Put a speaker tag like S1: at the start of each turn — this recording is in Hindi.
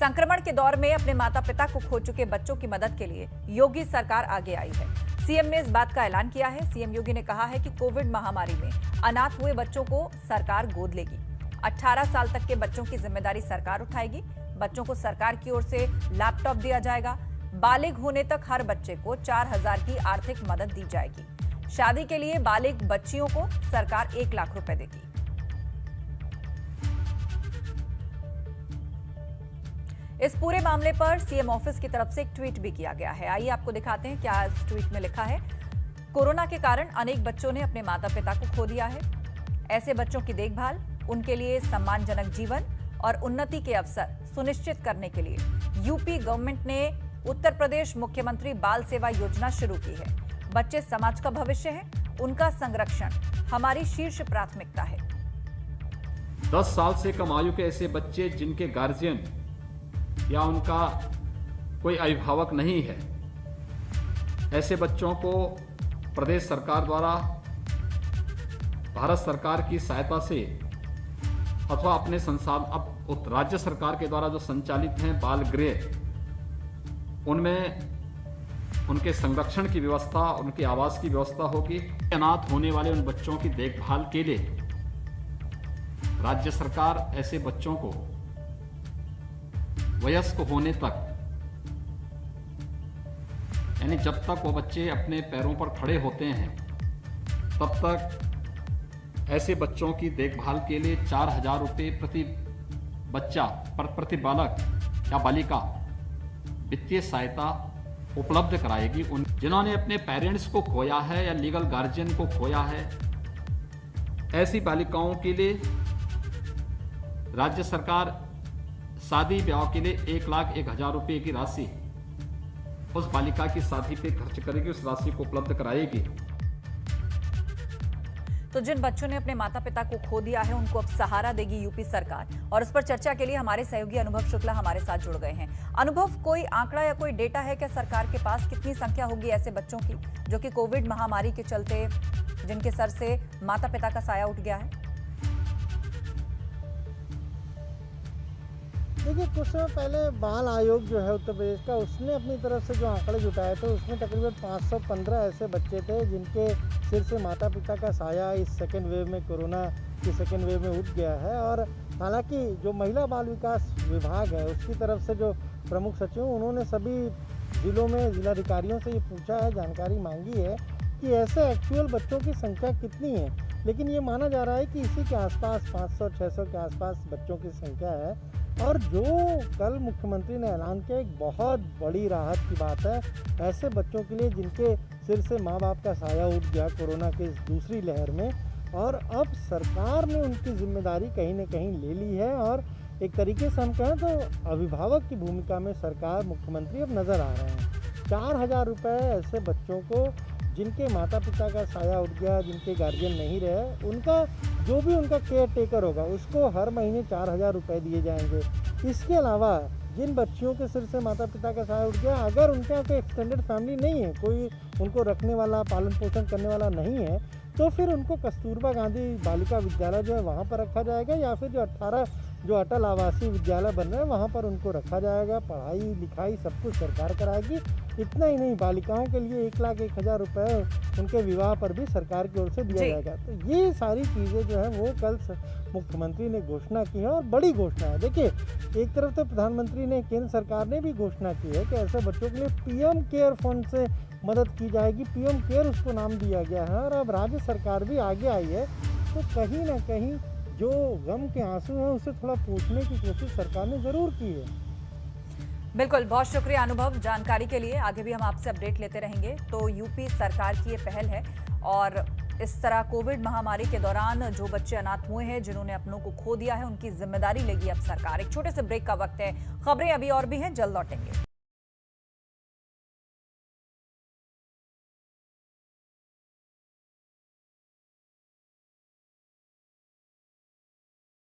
S1: संक्रमण के दौर में अपने माता पिता को खो चुके बच्चों की मदद के लिए योगी सरकार आगे आई है। सीएम ने इस बात का ऐलान किया है। सीएम योगी ने कहा है कि कोविड महामारी में अनाथ हुए बच्चों को सरकार गोद लेगी। 18 साल तक के बच्चों की जिम्मेदारी सरकार उठाएगी। बच्चों को सरकार की ओर से लैपटॉप दिया जाएगा। बालिग होने तक हर बच्चे को 4,000 की आर्थिक मदद दी जाएगी। शादी के लिए बालिग बच्चियों को सरकार 1 लाख रुपए देगी। इस पूरे मामले पर सीएम ऑफिस की तरफ से एक ट्वीट भी किया गया है। आइए आपको दिखाते हैं क्या इस ट्वीट में लिखा है। कोरोना के कारण अनेक बच्चों ने अपने माता पिता को खो दिया है। ऐसे बच्चों की देखभाल, उनके लिए सम्मानजनक जीवन और उन्नति के अवसर सुनिश्चित करने के लिए यूपी गवर्नमेंट ने उत्तर प्रदेश मुख्यमंत्री बाल सेवा योजना शुरू की है। बच्चे समाज का भविष्य है, उनका संरक्षण हमारी शीर्ष प्राथमिकता है।
S2: 10 साल से कम आयु के ऐसे बच्चे जिनके गार्जियन या उनका कोई अभिभावक नहीं है, ऐसे बच्चों को प्रदेश सरकार द्वारा भारत सरकार की सहायता से अथवा अपने अब राज्य सरकार के द्वारा जो संचालित हैं बाल गृह, उनमें उनके संरक्षण की व्यवस्था, उनके आवास की व्यवस्था होगी। अनाथ होने वाले उन बच्चों की देखभाल के लिए राज्य सरकार ऐसे बच्चों को वयस्क होने तक, यानी जब तक वो बच्चे अपने पैरों पर खड़े होते हैं तब तक ऐसे बच्चों की देखभाल के लिए 4,000 रुपये प्रति बच्चा प्रति बालक या बालिका वित्तीय सहायता उपलब्ध कराएगी। उन जिन्होंने अपने पेरेंट्स को खोया है या लीगल गार्जियन को खोया है, ऐसी बालिकाओं के लिए राज्य सरकार शादी ब्याह के लिए 1,01,000 रुपये की राशि उस बालिका की शादी पे खर्च करेगी, उस राशि को उपलब्ध कराएगी।
S1: तो जिन बच्चों ने अपने माता पिता को खो दिया है, उनको अब सहारा देगी यूपी सरकार। और इस पर चर्चा के लिए हमारे सहयोगी अनुभव शुक्ला हमारे साथ जुड़ गए हैं। अनुभव, कोई आंकड़ा या कोई डेटा है क्या सरकार के पास? कितनी संख्या होगी ऐसे बच्चों की जो कि कोविड महामारी के चलते जिनके सर से माता पिता का साया उठ गया है?
S3: देखिए, कुछ समय पहले बाल आयोग जो है उत्तर प्रदेश का, उसने अपनी तरफ से जो आंकड़े जुटाए थे उसमें तकरीबन 515 ऐसे बच्चे थे जिनके सिर से माता पिता का साया इस सेकेंड वेव में, कोरोना की सेकेंड वेव में उठ गया है। और हालांकि जो महिला बाल विकास विभाग है उसकी तरफ से जो प्रमुख सचिव, उन्होंने सभी जिलों में जिलाधिकारियों से ये पूछा है, जानकारी मांगी है कि ऐसे एक्चुअल बच्चों की संख्या कितनी है। लेकिन ये माना जा रहा है कि इसी के आसपास 500-600 के आसपास बच्चों की संख्या है। और जो कल मुख्यमंत्री ने ऐलान किया, एक बहुत बड़ी राहत की बात है ऐसे बच्चों के लिए जिनके सिर से माँ बाप का साया उठ गया कोरोना की इस दूसरी लहर में। और अब सरकार ने उनकी जिम्मेदारी कहीं ना कहीं ले ली है और एक तरीके से हम कहें तो अभिभावक की भूमिका में सरकार, मुख्यमंत्री अब नज़र आ रहे हैं। 4,000 रुपये ऐसे बच्चों को जिनके माता पिता का साया उठ गया, जिनके गार्जियन नहीं रहे, उनका जो भी उनका केयर टेकर होगा उसको हर महीने 4,000 रुपये दिए जाएंगे। इसके अलावा जिन बच्चियों के सिर से माता पिता का साया उठ गया, अगर उनके यहाँ कोई एक्सटेंडेड फैमिली नहीं है, कोई उनको रखने वाला, पालन पोषण करने वाला नहीं है, तो फिर उनको कस्तूरबा गांधी बालिका विद्यालय जो है वहाँ पर रखा जाएगा, या फिर जो 18 जो अटल आवासीय विद्यालय बन रहे हैं वहाँ पर उनको रखा जाएगा। पढ़ाई लिखाई सब कुछ सरकार कराएगी। इतना ही नहीं, बालिकाओं के लिए 1,01,000 रुपये उनके विवाह पर भी सरकार की ओर से दिया जाएगा। तो ये सारी चीज़ें जो है वो कल मुख्यमंत्री ने घोषणा की है और बड़ी घोषणा है। देखिए, एक तरफ तो प्रधानमंत्री ने, केंद्र सरकार ने भी घोषणा की है कि ऐसे बच्चों के लिए पीएम केयर फंड से मदद की जाएगी। पीएम केयर उसको नाम दिया गया है और अब राज्य सरकार भी आगे आई है। तो कहीं ना कहीं जो गम के आंसू हैं उसे थोड़ा पूछने की कोशिश सरकार ने जरूर की है।
S1: बिल्कुल, बहुत शुक्रिया अनुभव जानकारी के लिए। आगे भी हम आपसे अपडेट लेते रहेंगे। तो यूपी सरकार की ये पहल है और इस तरह कोविड महामारी के दौरान जो बच्चे अनाथ हुए हैं, जिन्होंने अपनों को खो दिया है, उनकी जिम्मेदारी लेगी अब सरकार। एक छोटे से ब्रेक का वक्त है। खबरें अभी और भी हैं, जल्द लौटेंगे।